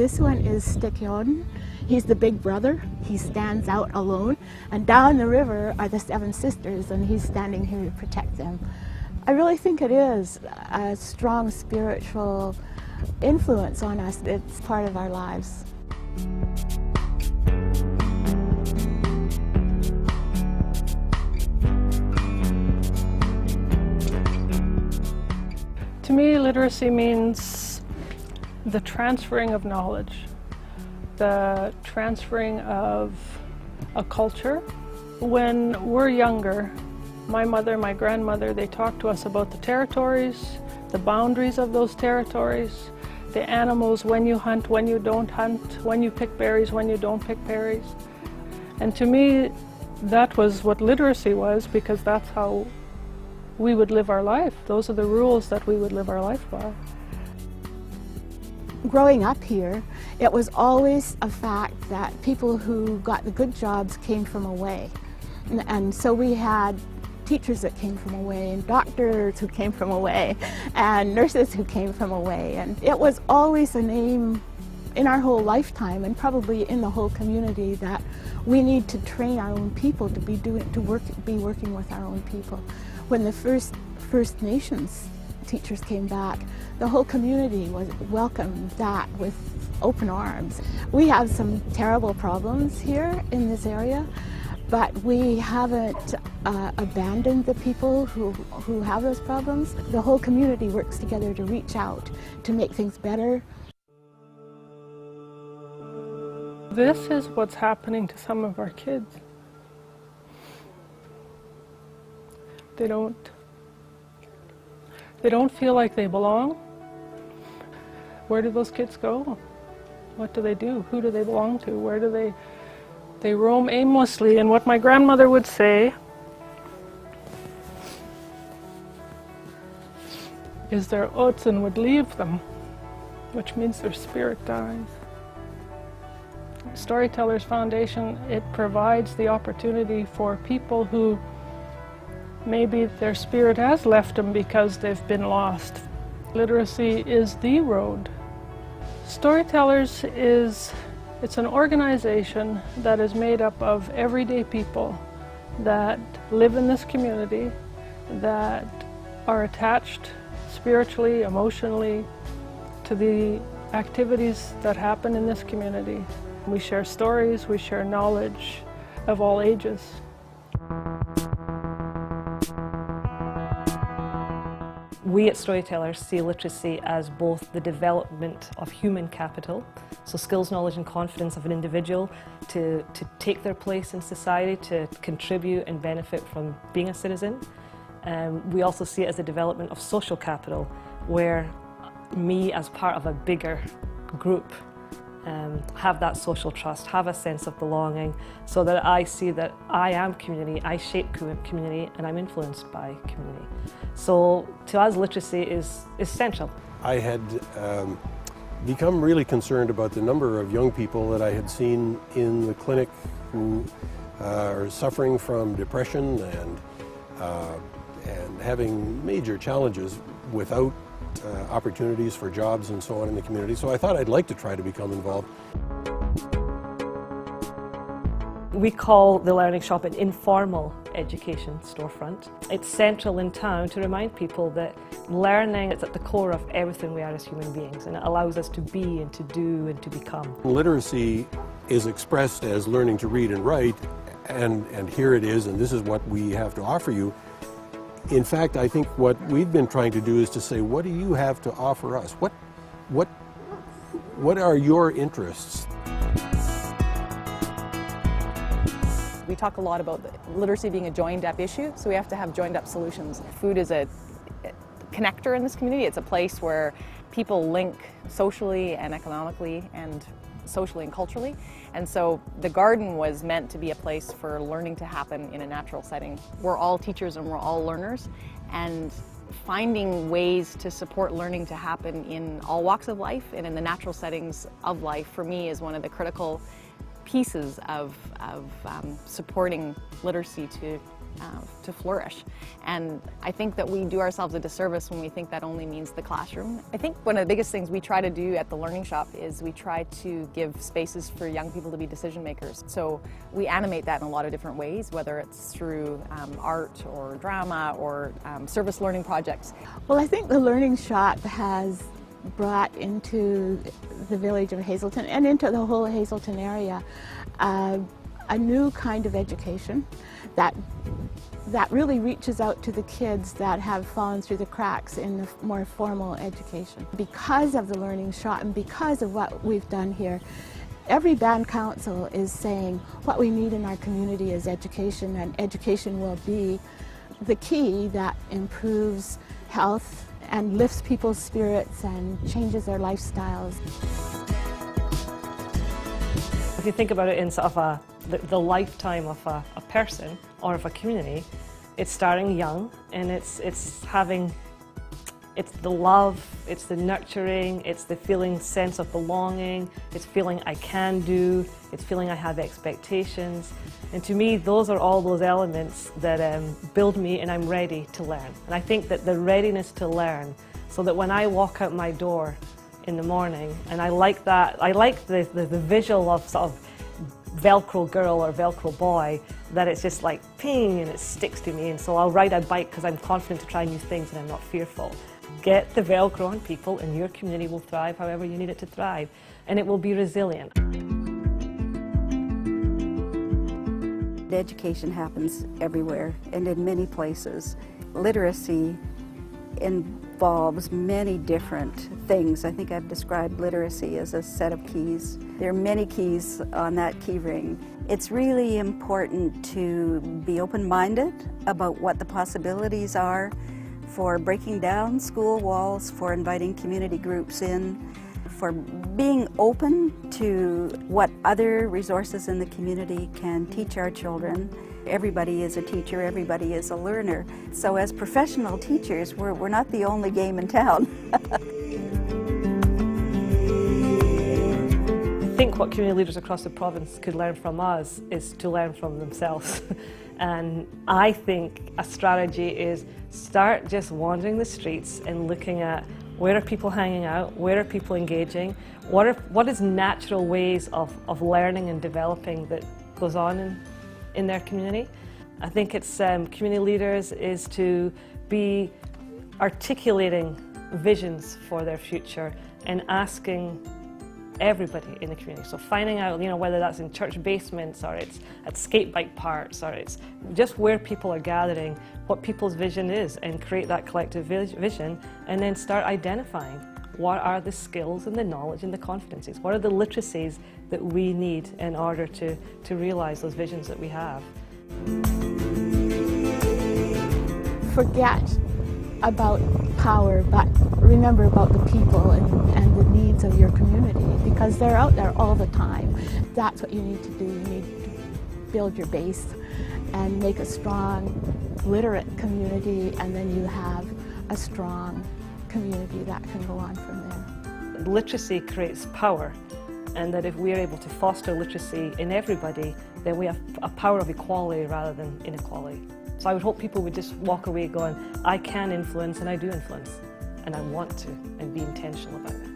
This one is Stikyon. He's the big brother. He stands out alone. And down the river are the seven sisters, and he's standing here to protect them. I really think it is a strong spiritual influence on us. It's part of our lives. To me, literacy means the transferring of knowledge, the transferring of a culture. When we're younger, my mother, my grandmother, they talked to us about the territories, the boundaries of those territories, the animals, when you hunt, when you don't hunt, when you pick berries, when you don't pick berries. And to me, that was what literacy was, because that's how we would live our life. Those are the rules that we would live our life by. Growing up here, it was always a fact that people who got the good jobs came from away. And so we had teachers that came from away, and doctors who came from away, and nurses who came from away. And it was always a name in our whole lifetime, and probably in the whole community, that we need to train our own people to be working with our own people. When the First Nations teachers came back, the whole community welcomed that with open arms. We have some terrible problems here in this area, but we haven't abandoned the people who have those problems. The whole community works together to reach out, to make things better. This is what's happening to some of our kids. They don't feel like they belong. Where do those kids go? What do they do? Who do they belong to? Where do they roam aimlessly? And what my grandmother would say is their otsen would leave them, which means their spirit dies. Storytellers Foundation, it provides the opportunity for people who maybe their spirit has left them because they've been lost. Literacy is the road. Storytellers it's an organization that is made up of everyday people that live in this community, that are attached spiritually, emotionally to the activities that happen in this community. We share stories, we share knowledge of all ages. We at Storytellers see literacy as both the development of human capital, so skills, knowledge and confidence of an individual to take their place in society, to contribute and benefit from being a citizen. We also see it as a development of social capital, where me as part of a bigger group have that social trust, have a sense of belonging, so that I see that I am community, I shape community, and I'm influenced by community. So to us, literacy is essential. I had become really concerned about the number of young people that I had seen in the clinic who are suffering from depression and having major challenges without opportunities for jobs and so on in the community. So I thought I'd like to try to become involved. We call the Learning Shop an informal education storefront. It's central in town to remind people that learning is at the core of everything we are as human beings, and it allows us to be and to do and to become. Literacy is expressed as learning to read and write, and here it is, and this is what we have to offer you. In fact, I think what we've been trying to do is to say, what do you have to offer us? What are your interests? We talk a lot about literacy being a joined-up issue, so we have to have joined-up solutions. Food is a connector in this community. It's a place where people link socially and economically and socially and culturally. And so the garden was meant to be a place for learning to happen in a natural setting. We're all teachers and we're all learners, and finding ways to support learning to happen in all walks of life and in the natural settings of life, for me, is one of the critical pieces of supporting literacy to flourish. And I think that we do ourselves a disservice when we think that only means the classroom. I think one of the biggest things we try to do at the Learning Shop is we try to give spaces for young people to be decision makers. So we animate that in a lot of different ways, whether it's through art or drama or service learning projects. Well, I think the Learning Shop has brought into the village of Hazelton and into the whole Hazelton area a new kind of education that really reaches out to the kids that have fallen through the cracks in the more formal education. Because of the Learning Shop and because of what we've done here, every band council is saying what we need in our community is education, and education will be the key that improves health and lifts people's spirits and changes their lifestyles. If you think about it in sort of the lifetime of a person or of a community, it's starting young, and it's the love, it's the nurturing, it's the sense of belonging, it's feeling I can do, it's feeling I have expectations. And to me, those are all those elements that build me, and I'm ready to learn. And I think that the readiness to learn, so that when I walk out my door in the morning, and I like the visual of sort of Velcro girl or Velcro boy, that it's just like ping and it sticks to me, and so I'll ride a bike because I'm confident to try new things and I'm not fearful. Get the Velcro on people and your community will thrive however you need it to thrive, and it will be resilient. Education happens everywhere and in many places. Literacy involves many different things. I think I've described literacy as a set of keys. There are many keys on that key ring. It's really important to be open-minded about what the possibilities are for breaking down school walls, for inviting community groups in, for being open to what other resources in the community can teach our children. Everybody is a teacher, everybody is a learner. So as professional teachers, we're not the only game in town. I think what community leaders across the province could learn from us is to learn from themselves. And I think a strategy is start just wandering the streets and looking at where are people hanging out, where are people engaging, what is natural ways of learning and developing that goes on in their community. I think it's community leaders is to be articulating visions for their future and asking everybody in the community. So finding out, whether that's in church basements or it's at skate bike parks or it's just where people are gathering, what people's vision is, and create that collective vision, and then start identifying what are the skills and the knowledge and the competencies, what are the literacies that we need in order to realize those visions that we have. Forget about power, but remember about the people and the needs of your community, because they're out there all the time. That's what you need to do. You need to build your base and make a strong, literate community, and then you have a strong community that can go on from there. Literacy creates power, and that if we're able to foster literacy in everybody, then we have a power of equality rather than inequality. So I would hope people would just walk away going, I can influence and I do influence, and I want to, and be intentional about it.